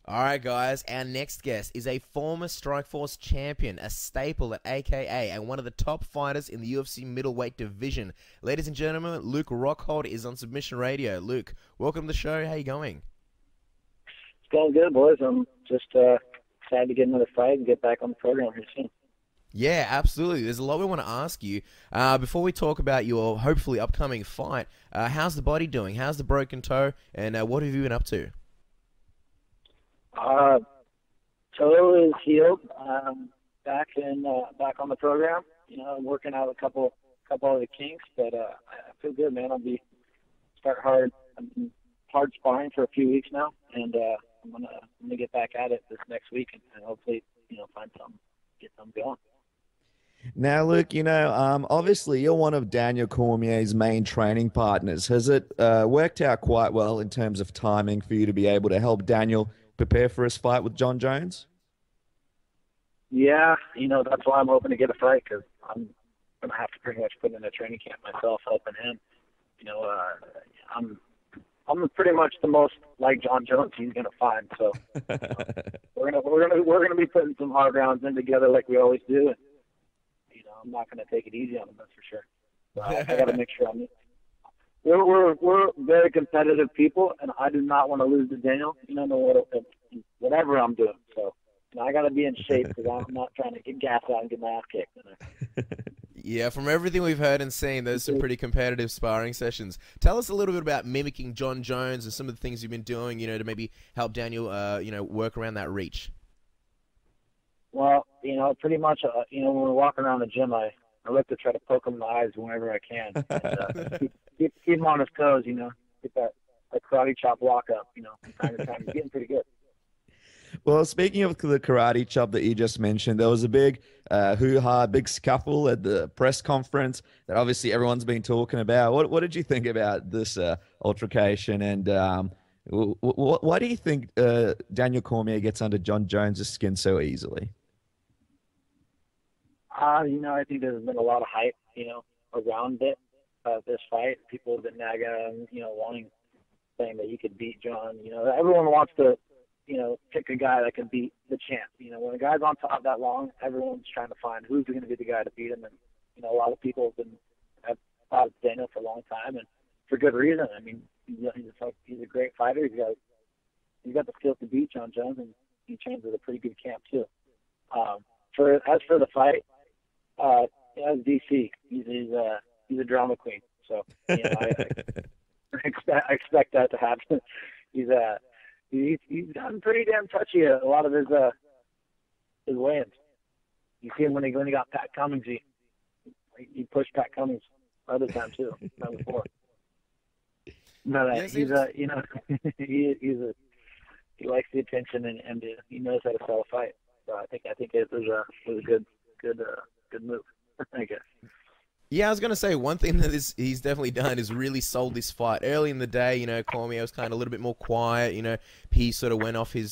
All right, guys. Our next guest is a former Strikeforce champion, a staple at AKA, and one of the top fighters in the UFC Middleweight Division. Ladies and gentlemen, Luke Rockhold is on Submission Radio. Luke, welcome to the show. How you going? It's going good, boys. I'm just excited to get another fight and get back on the program here soon. Yeah, absolutely. There's a lot we want to ask you. Before we talk about your hopefully upcoming fight, how's the body doing? How's the broken toe? And what have you been up to? Toe is healed. Back on the program. I'm working out a couple of the kinks, but I feel good, man. I'll be start hard. I'm hard sparring for a few weeks now, and I'm gonna get back at it this next week and hopefully find something, get something going. Now, Luke, obviously you're one of Daniel Cormier's main training partners. Has it worked out quite well in terms of timing for you to be able to help Daniel prepare for his fight with Jon Jones? Yeah, that's why I'm hoping to get a fight, because I'm going to have to pretty much put in a training camp myself helping him. I'm pretty much the most like Jon Jones he's going to find. So we're gonna be putting some hard rounds in together like we always do. And, I'm not going to take it easy on him, that's for sure. So I got to make sure we're very competitive people, and I do not want to lose to Daniel. Whatever I'm doing. So I got to be in shape because I'm not trying to get gas out and get my ass kicked. Yeah, from everything we've heard and seen, those are some pretty competitive sparring sessions. Tell us a little bit about mimicking Jon Jones and some of the things you've been doing, to maybe help Daniel, work around that reach. Well, pretty much, when we're walking around the gym, I like to try to poke him in the eyes whenever I can. And, keep him on his toes, get that karate chop walk up, from time to time. He's getting pretty good. Well, speaking of the karate chop that you just mentioned, there was a big hoo-ha, big scuffle at the press conference that obviously everyone's been talking about. What did you think about this altercation? And why do you think Daniel Cormier gets under Jon Jones' skin so easily? I think there's been a lot of hype, around it, this fight. People have been nagging him, saying that he could beat Jon. Everyone wants to, pick a guy that can beat the champ. When a guy's on top that long, everyone's trying to find who's going to be the guy to beat him. And, a lot of people have thought of Daniel for a long time, and for good reason. I mean, he's a great fighter. He's got the skills to beat Jon Jones, and he trains with a pretty good camp too. As for the fight, as DC, he's a drama queen. So I expect that to happen. He's gotten pretty damn touchy a lot of his weigh-ins. You see him when he got Pat Cummings. He pushed Pat Cummings other time too, time before. But he likes the attention and he knows how to sell a fight. So I think it was a good move, I guess. Yeah, I was going to say, one thing that he's definitely done is really sold this fight. Early in the day, Cormier was kind of a little bit more quiet. He sort of went off his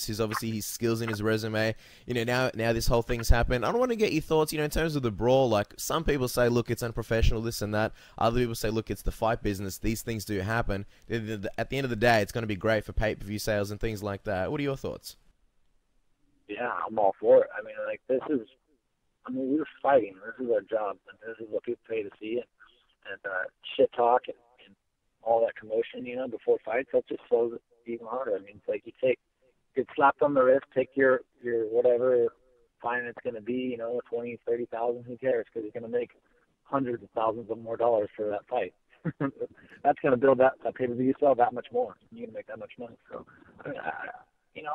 skills in his resume. Now this whole thing's happened. I don't want to get your thoughts, in terms of the brawl. Like, some people say, look, it's unprofessional, this and that. Other people say, look, it's the fight business. These things do happen. At the end of the day, it's going to be great for pay-per-view sales and things like that. What are your thoughts? Yeah, I'm all for it. I mean, we're fighting. This is our job, and this is what people pay to see. And shit talk and all that commotion, before fights, that just slows it even harder. I mean, it's like you get slapped on the wrist, take your whatever fine it's going to be, 20, 30,000, who cares? Because you're going to make hundreds of thousands of more dollars for that fight. That's going to build that pay-per-view sell that much more. You're going to make that much money. So,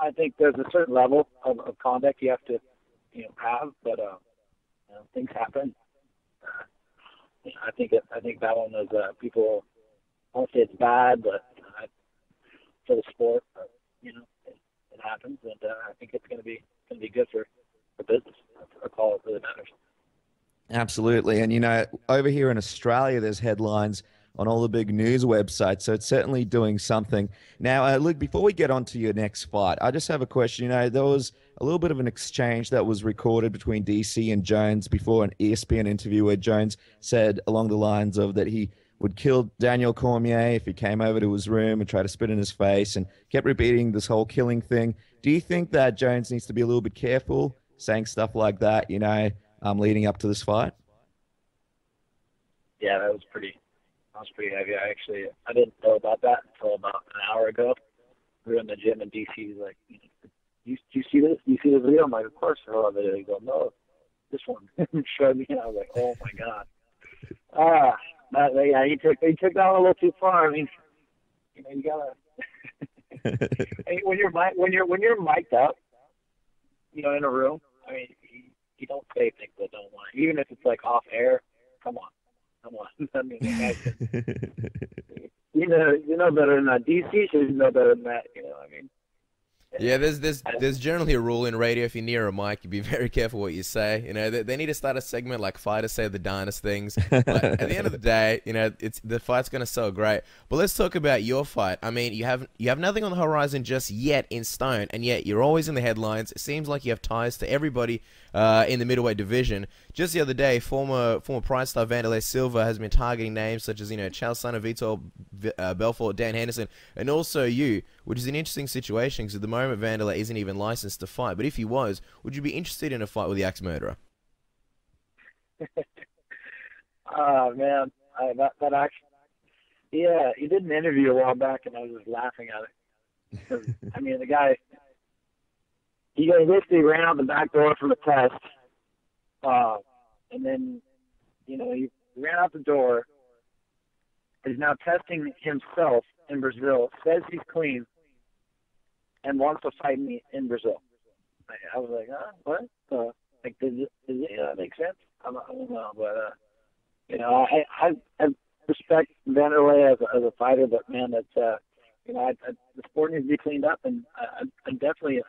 I think there's a certain level of conduct you have to, have, but things happen. I think that one was people. I won't say it's bad, but for the sport, it happens, and I think it's going to be good for business. That's all that really matters. Absolutely. And, over here in Australia, there's headlines on all the big news websites, so it's certainly doing something. Now, Luke, before we get on to your next fight, I just have a question. There was a little bit of an exchange that was recorded between DC and Jones before an ESPN interview where Jones said along the lines of that he would kill Daniel Cormier if he came over to his room and tried to spit in his face, and kept repeating this whole killing thing. Do you think that Jones needs to be a little bit careful saying stuff like that, leading up to this fight? Yeah, that was pretty heavy. I didn't know about that until about an hour ago. We were in the gym in DC. He's like, you see this? You see this video? I'm like, of course I saw the video. He goes, no, this one. Showed me, and I was like, oh my god. Yeah, he took that one a little too far. I mean, you gotta. when you're mic'd up, in a room. I mean, you don't say things that don't want. Even if it's like off air. Come on. I mean, you know better than that. DC should know better than that. I mean. Yeah, there's generally a rule in radio. If you're near a mic, you be very careful what you say. They need to start a segment like fighters say the darndest things. But at the end of the day, it's the fight's gonna sell great. But let's talk about your fight. I mean, you have nothing on the horizon just yet in stone, and yet you're always in the headlines. It seems like you have ties to everybody in the middleweight division. Just the other day, former Pride star Wanderlei Silva has been targeting names such as Charles Son of Vitor Belfort, Dan Henderson, and also you, which is an interesting situation because at the moment Wanderlei isn't even licensed to fight. But if he was, would you be interested in a fight with the axe murderer? Oh man, that actually, yeah, he did an interview a while back, and I was just laughing at it. I mean, the guy, he basically ran out the back door for the test, and then, he ran out the door. Is now testing himself in Brazil. Says he's clean, and wants to fight me in Brazil. I was like, what? Does it make sense? I don't know, but I respect Wanderlei as a fighter, but man, that's the sport needs to be cleaned up, and I definitely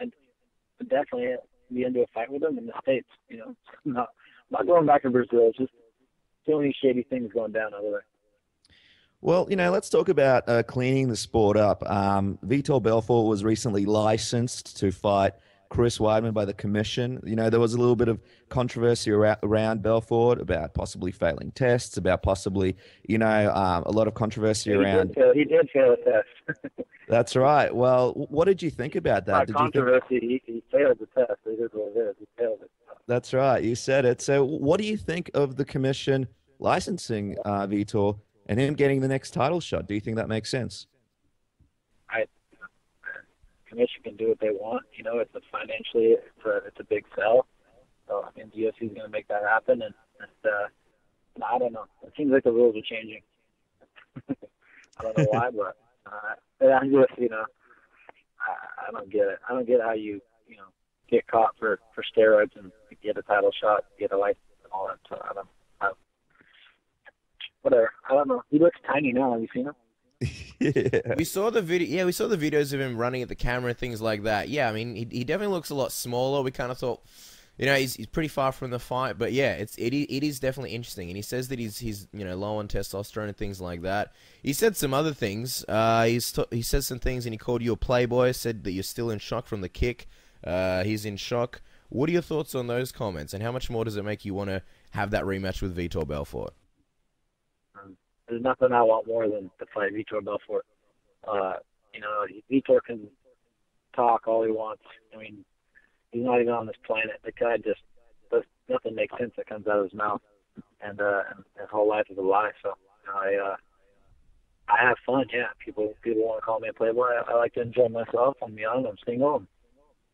be into a fight with him in the States. I'm not going back to Brazil. It's just too many shady things going down over there. Well, let's talk about cleaning the sport up. Vitor Belfort was recently licensed to fight Chris Weidman by the commission. There was a little bit of controversy around Belfort about possibly failing tests, about possibly, a lot of controversy around. He did fail a test. That's right. Well, what did you think about that? He failed the test. It is what it is. He failed it. That's right. You said it. So what do you think of the commission licensing Vitor and him getting the next title shot? Do you think that makes sense? Commission can do what they want. It's it's a big sell. So I mean, the UFC is going to make that happen, and I don't know. It seems like the rules are changing. I don't know why, but I'm just I don't get it. I don't get how you get caught for steroids and get a title shot, get a license, and all that. So whatever. I don't know. He looks tiny now. Have you seen him? Yeah. We saw the video. Yeah, we saw the videos of him running at the camera and things like that. Yeah, I mean, he definitely looks a lot smaller. We kind of thought, he's pretty far from the fight, but yeah, it is definitely interesting. And he says that he's low on testosterone and things like that. He said some other things. He said some things, and he called you a playboy. Said that you're still in shock from the kick. He's in shock. What are your thoughts on those comments, and how much more does it make you want to have that rematch with Vitor Belfort? There's nothing I want more than to fight Vitor Belfort. Vitor can talk all he wants. I mean, he's not even on this planet. The guy just nothing makes sense that comes out of his mouth, and his whole life is a lie. So I have fun. Yeah, people want to call me a playboy. I like to enjoy myself. I'm young. I'm single. I'm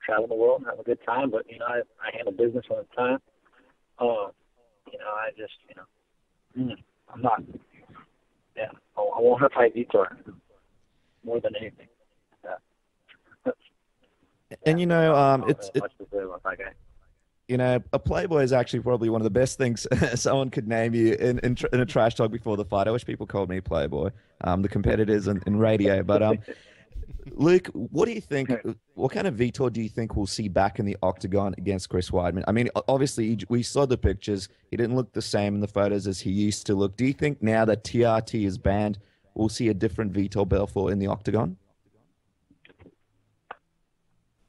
traveling the world and have a good time. But I handle business when it's time. I just I'm not. Yeah, I want to fight Vitor more than anything. Yeah. And it's a playboy is actually probably one of the best things someone could name you in a trash talk before the fight. I wish people called me playboy. The competitors in radio, but Luke, what do you think? What kind of Vitor do you think we'll see back in the octagon against Chris Weidman? I mean, obviously, we saw the pictures. He didn't look the same in the photos as he used to look. Do you think now that TRT is banned, we'll see a different Vitor Belfort in the octagon?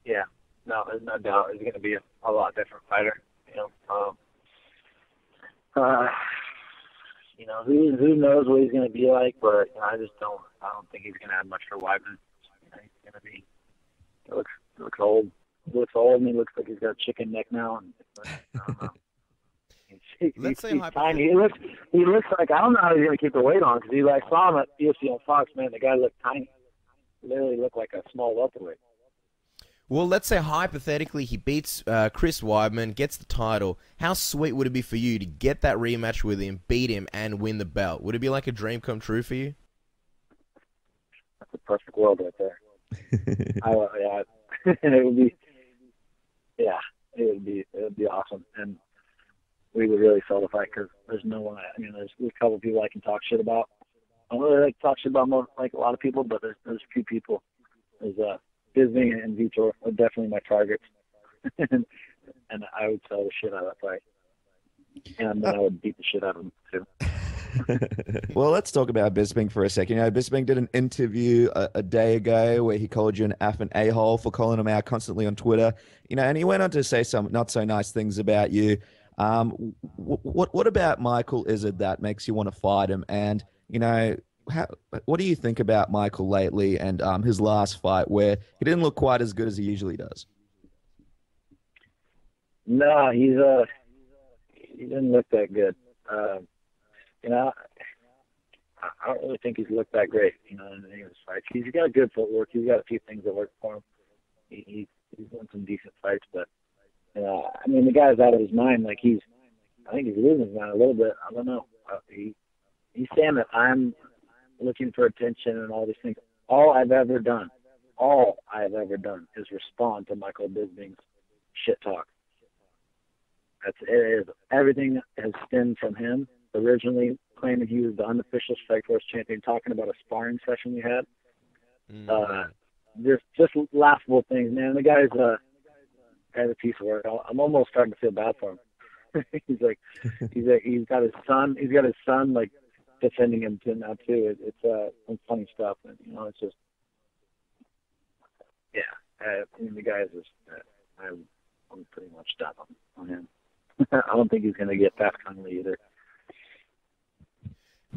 Yeah, no, there's no doubt. He's going to be a lot different fighter. You know, who knows what he's going to be like, but you know, I don't think he's going to have much for Weidman. You know, he's going to be, it looks old. He looks old, and he looks like he's got a chicken neck now, and I don't know. Let's say he's tiny. He looks like, I don't know how he's going to keep the weight on, because I saw him at UFC on Fox, man, the guy looked tiny. Literally looked like a small welterweight. Well, let's say hypothetically he beats Chris Weidman, gets the title. How sweet would it be for you to get that rematch with him, beat him, and win the belt? Would it be like a dream come true for you? That's a perfect world right there. Yeah, it would be. Yeah, it would be awesome, and we would really sell the fight, because there's no one. I mean, there's a couple of people I can talk shit about. I don't really like to talk shit about more, like a lot of people, but there's a few people. There's Bisping and Vitor are definitely my targets, and I would sell the shit out of that fight, and then I would beat the shit out of them too. Well, let's talk about Bisping for a second. You know, Bisping did an interview a day ago where he called you an effing a-hole for calling him out constantly on Twitter. You know, and he went on to say some not so nice things about you. What about Michael is it that makes you want to fight him? And you know, what do you think about Michael lately and his last fight where he didn't look quite as good as he usually does? No, he didn't look that good. You know, I don't really think he's looked that great, you know, in any of his fights. He's got good footwork. He's got a few things that work for him. He's won some decent fights, but I mean, the guy's out of his mind. Like I think he's losing his mind a little bit. I don't know. He's saying that I'm looking for attention and all these things. All I've ever done is respond to Michael Bisping's shit talk. Everything has stemmed from him. Originally claiming he was the unofficial Strikeforce champion, talking about a sparring session we had. Just laughable things, man. The guy's a piece of work. I'm almost starting to feel bad for him. he's got his son. He's got his son like defending him now too. It's some funny stuff, and you know, it's just I mean, the guy is just I'm pretty much done on him. I don't think he's going to get past Conley either.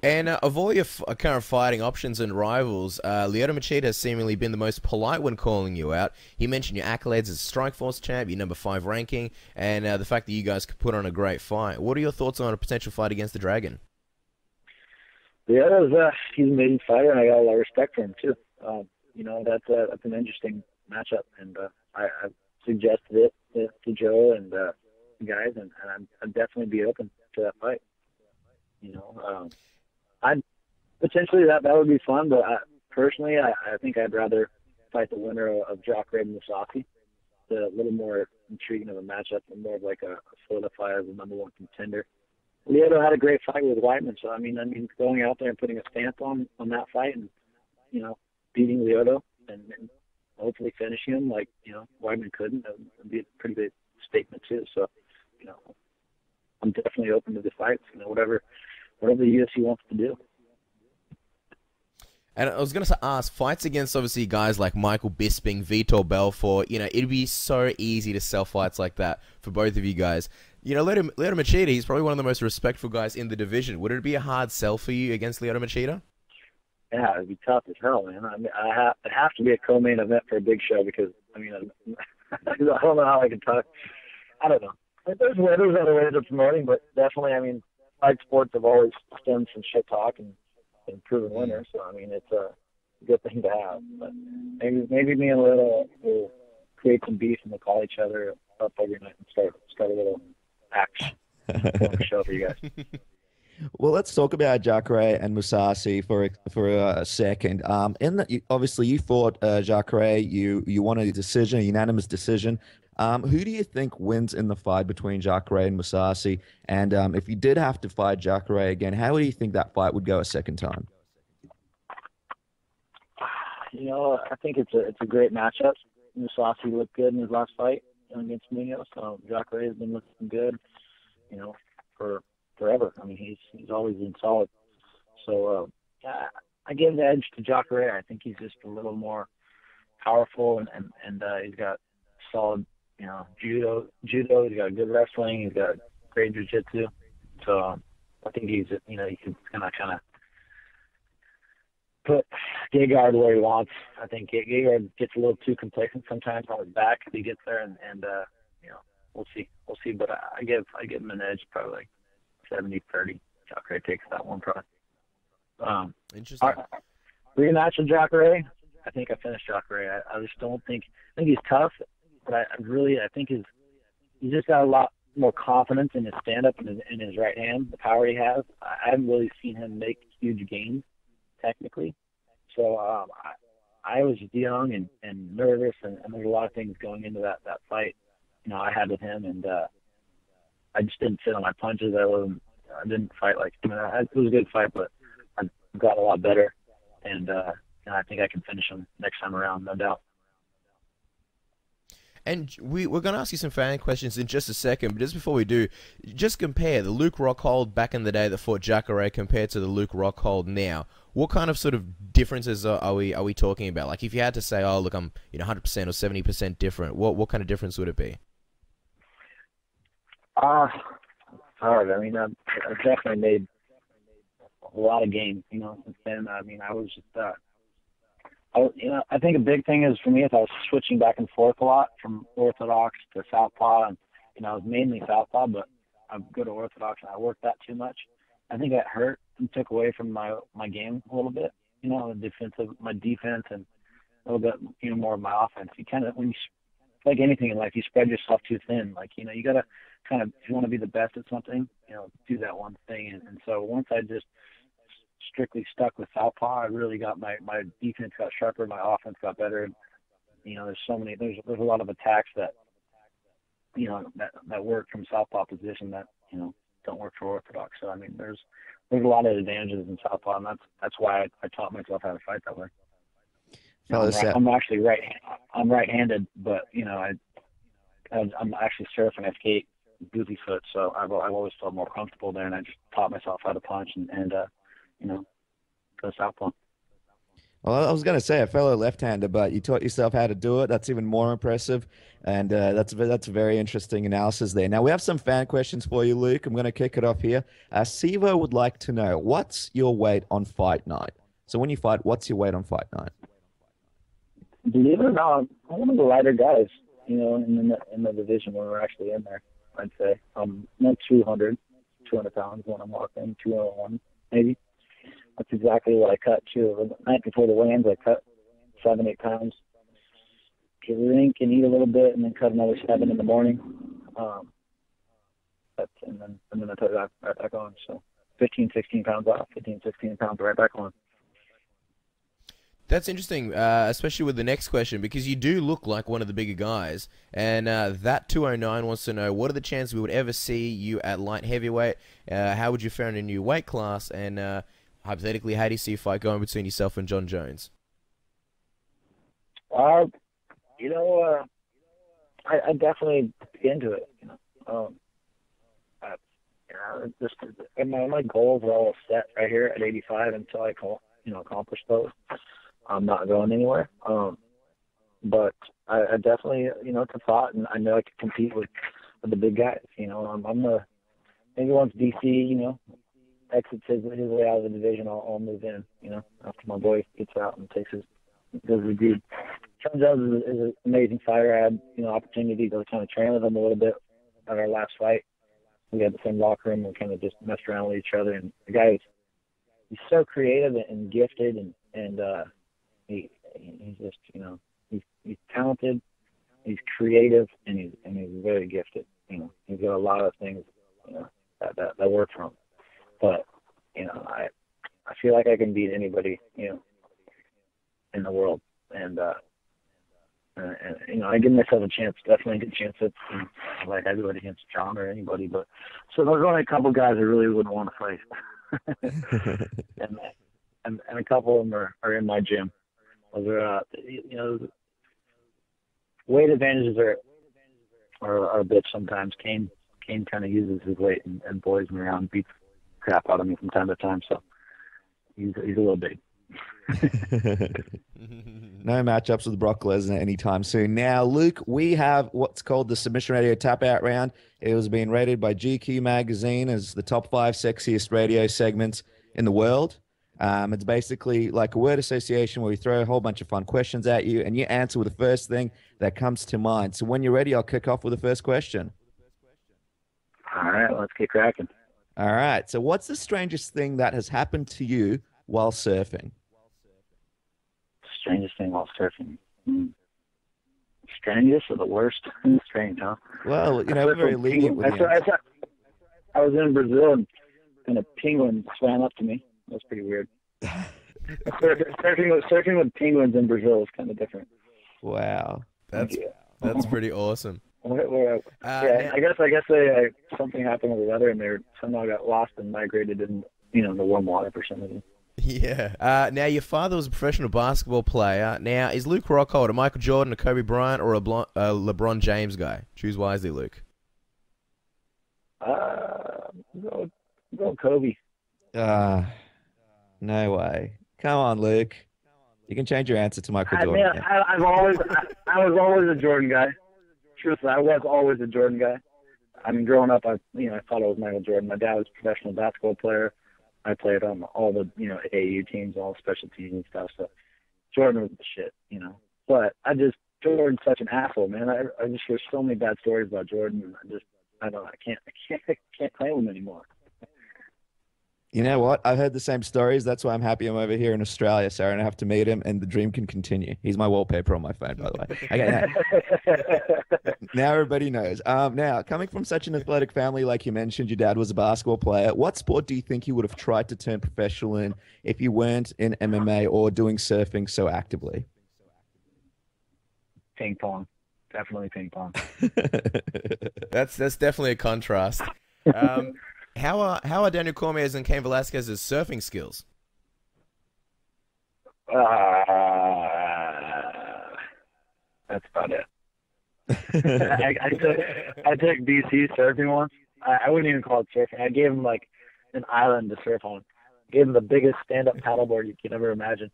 And of all your current fighting options and rivals, Lyoto Machida has seemingly been the most polite when calling you out. He mentioned your accolades as Strikeforce champ, your number 5 ranking, and the fact that you guys could put on a great fight. What are your thoughts on a potential fight against the Dragon? Yeah, he's an amazing fighter, and I got a lot of respect for him too. You know, that's an interesting matchup, and I suggested it to Joe and the guys, and I'd definitely be open to that fight. You know, I'd potentially that would be fun, but personally, I think I'd rather fight the winner of Jacare and Mousasi. It's a little more intriguing of a matchup and more of like a solidify as a number 1 contender. Lyoto had a great fight with Weidman, so I mean, going out there and putting a stamp on that fight, and you know, beating Lyoto and hopefully finishing him like you know Weidman couldn't, that would be a pretty big statement too. So, you know, I'm definitely open to the fights. You know, whatever the UFC wants to do. And I was going to ask, fights against obviously guys like Michael Bisping, Vitor Belfort, you know, it'd be so easy to sell fights like that for both of you guys. You know, Lyoto Machida, he's probably one of the most respectful guys in the division. Would it be a hard sell for you against Lyoto Machida? Yeah, it'd be tough as hell, man. I mean, it'd have to be a co-main event for a big show because, I mean, I don't know how I can talk. I don't know. There's other ways of promoting, but definitely, I mean, fight sports have always stemmed from shit talk and proven winners. So, I mean, it's a good thing to have. But maybe me and Lyoto will create some beef and we'll call each other up every night and start a little action show for you guys. Well, let's talk about Jacare and Mousasi for a second. In that, obviously, you fought Jacare. You won a decision, a unanimous decision. Who do you think wins in the fight between Jacare and Mousasi? And if you did have to fight Jacare again, how do you think that fight would go a second time? You know, I think it's a great matchup. Mousasi looked good in his last fight against Munoz, so Jacare has been looking good, you know, for forever. I mean, he's always been solid. So I give the edge to Jacare. I think he's just a little more powerful, and he's got solid, judo. He's got good wrestling. He's got great jiu-jitsu. So I think he's gonna kind of put Gegard where he wants. I think Gegard gets a little too complacent sometimes on his back if he gets there, and we'll see. But I give him an edge, probably like 70-30. Jacare takes that one probably. Interesting. Rematch with Jacare. I think I finished Jacare. I just don't think. I think he's tough, but I think he's just got a lot more confidence in his stand-up and in his right hand, the power he has. I haven't really seen him make huge gains technically. So I was young and nervous, and there's a lot of things going into that fight. I had with him, and I just didn't sit on my punches. I didn't fight it was a good fight, but I got a lot better, and I think I can finish him next time around, no doubt. And we're going to ask you some fan questions in just a second, but just before we do, just compare the Luke Rockhold back in the day that fought Jacare compared to the Luke Rockhold now. What kind of sort of differences are we talking about? Like, if you had to say, oh, look, I'm 100% or 70% different, what kind of difference would it be? Hard. I mean, I've definitely made a lot of gains, since then. I mean, I was just, I think a big thing is for me is I was switching back and forth a lot from Orthodox to Southpaw, and I was mainly Southpaw, but I go to Orthodox and I worked that too much. I think that hurt and took away from my game a little bit, my defense and a little bit, more of my offense. You kind of, like anything in life, you spread yourself too thin. Like, you got to kind of, if you want to be the best at something, do that one thing. And so once I just strictly stuck with Southpaw, I really got my defense got sharper, my offense got better. There's a lot of attacks that, that work from Southpaw position that, don't work for Orthodox. So, I mean, there's a lot of advantages in Southpaw, and that's why I taught myself how to fight that way. I'm actually I'm right-handed, but I'm actually surf and escape goofy foot, so I've always felt more comfortable there, and I just taught myself how to punch and go Southpaw. Well, I was going to say a fellow left-hander, but you taught yourself how to do it. That's even more impressive, and that's a very interesting analysis there. Now, we have some fan questions for you, Luke. I'm going to kick it off here. Sivo would like to know, what's your weight on fight night? So when you fight, what's your weight on fight night? Believe it or not, I'm one of the lighter guys, in the division when we're actually in there, I'd say. Not 200 pounds when I'm walking, 201 maybe. That's exactly what I cut, too. The night before the weigh-ins, I cut 7-8 pounds. Drink and eat a little bit, and then cut another 7 in the morning. And then I put it right back on. So 15, 16 pounds off, 15, 16 pounds right back on. That's interesting, especially with the next question, because you do look like one of the bigger guys. And that 209 wants to know, what are the chances we would ever see you at light heavyweight? How would you fare in a new weight class? And hypothetically, how do you see a fight going between yourself and Jon Jones? I definitely be into it. My goals are all set right here at 85 until I accomplish those. I'm not going anywhere. But I definitely, it's a thought, and I know I can compete with the big guys. Maybe once DC, exits his way out of the division, I'll move in, after my boy gets out and does the dude. Jon Jones is an amazing fighter. I had, opportunity to kind of train with him a little bit at our last fight. We had the same locker room. We kind of just messed around with each other. And the guy he's so creative and gifted, and he's just, he's talented, he's creative, and he's very gifted. He's got a lot of things, that work for him. But, I feel like I can beat anybody, in the world. And I give myself a chance, definitely a good chance at, like I do it against Jon or anybody. But so there's only a couple guys I really wouldn't want to fight. and a couple of them are in my gym. Those are, weight advantages are a bitch sometimes. Kane kind of uses his weight and boys me around, beats crap out of me from time to time. So he's a little big. No matchups with Brock Lesnar anytime soon. Now, Luke, we have what's called the Submission Radio Tap Out Round. It was being rated by GQ Magazine as the top 5 sexiest radio segments in the world. It's basically like a word association where we throw a whole bunch of fun questions at you, and you answer with the first thing that comes to mind. So when you're ready, I'll kick off with the first question. All right, let's get cracking. All right. So what's the strangest thing that has happened to you while surfing? Strangest thing while surfing. Strangest or the worst? Strange, huh? Well, we're very lenient with you. I was in Brazil and a penguin swam up to me. That was pretty weird. Surfing with penguins in Brazil is kind of different. Wow. That's pretty awesome. I guess something happened with the weather and they somehow got lost and migrated in the warm water for some reason. Yeah. Now, your father was a professional basketball player. Now, is Luke Rockhold a Michael Jordan, a Kobe Bryant, or a LeBron James guy? Choose wisely, Luke. Go Kobe. No way. Come on, Luke. You can change your answer to Michael Jordan. Man, I was always a Jordan guy. Truthfully, I was always a Jordan guy. I mean, growing up, I thought I was Michael Jordan. My dad was a professional basketball player. I played on all the AAU teams, all special teams and stuff. So Jordan was the shit, But Jordan's such an asshole, man. I just hear so many bad stories about Jordan. I can't play with him anymore. You know what? I've heard the same stories. That's why I'm happy I'm over here in Australia, so I don't have to meet him, and the dream can continue. He's my wallpaper on my phone, by the way. Okay, now everybody knows. Now, coming from such an athletic family, like you mentioned, your dad was a basketball player. What sport do you think you would have tried to turn professional in if you weren't in MMA or doing surfing so actively? Ping pong. Definitely ping pong. That's definitely a contrast. How are Daniel Cormier's and Cain Velasquez's surfing skills? That's about it. I took BC surfing once. I wouldn't even call it surfing. I gave him like an island to surf on. Gave him the biggest stand-up paddleboard you could ever imagine.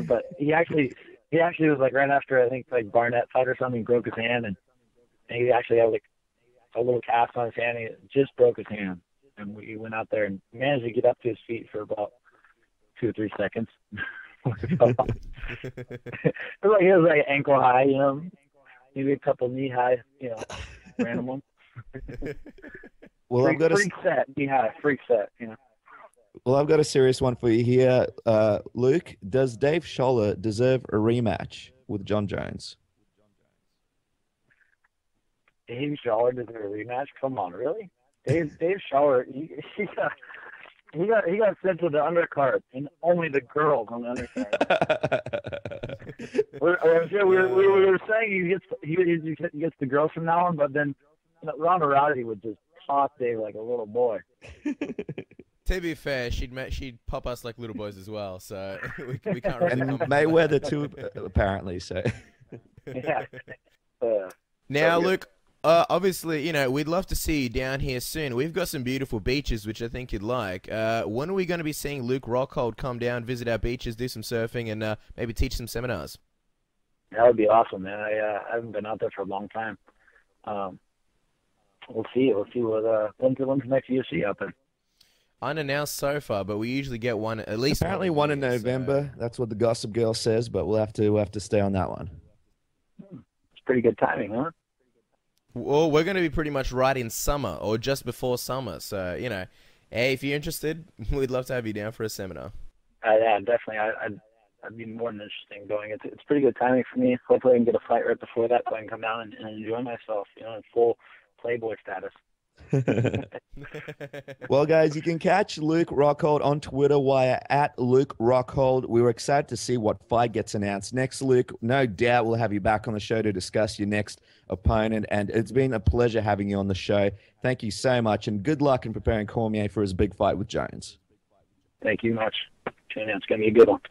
But he actually was like right after I think like Barnett fight or something, he broke his hand and he actually had like a little cast on his hand. He just broke his hand, and we went out there and managed to get up to his feet for about 2 or 3 seconds. It was like ankle high, maybe a couple knee high, random one. Well, freak set, knee high, freak set, Well, I've got a serious one for you here, Luke. Does Dave Scholler deserve a rematch with Jon Jones? Dave Scholler deserves a rematch? Come on, really? Dave Scholler, he got sent to the undercard, and only the girls on the undercard. we were saying he gets the girls from now on, but then Ronda Rousey would just toss Dave like a little boy. To be fair, she'd pop us like little boys as well, so we can't really. And Mayweather too, apparently. So. Yeah. Now, Luke. Obviously, we'd love to see you down here soon. We've got some beautiful beaches, which I think you'd like. When are we going to be seeing Luke Rockhold come down, visit our beaches, do some surfing, and maybe teach some seminars? That would be awesome, man. I haven't been out there for a long time. We'll see. When's the next UFC out there? Unannounced so far, but we usually get one at least. Apparently one in November. So. That's what the Gossip Girl says, but we'll have to stay on that one. It's pretty good timing, huh? Well, we're going to be pretty much right in summer or just before summer. So, hey, if you're interested, we'd love to have you down for a seminar. Yeah, definitely. I'd be more than interested in going. It's pretty good timing for me. Hopefully I can get a fight right before that so I can come down and enjoy myself, in full Playboy status. Well, guys, you can catch Luke Rockhold on Twitter via @LukeRockhold. We were excited to see what fight gets announced next, Luke. No doubt we'll have you back on the show to discuss your next opponent, and it's been a pleasure having you on the show. Thank you so much, and good luck in preparing Cormier for his big fight with Jones. Thank you much. It's going to be a good one.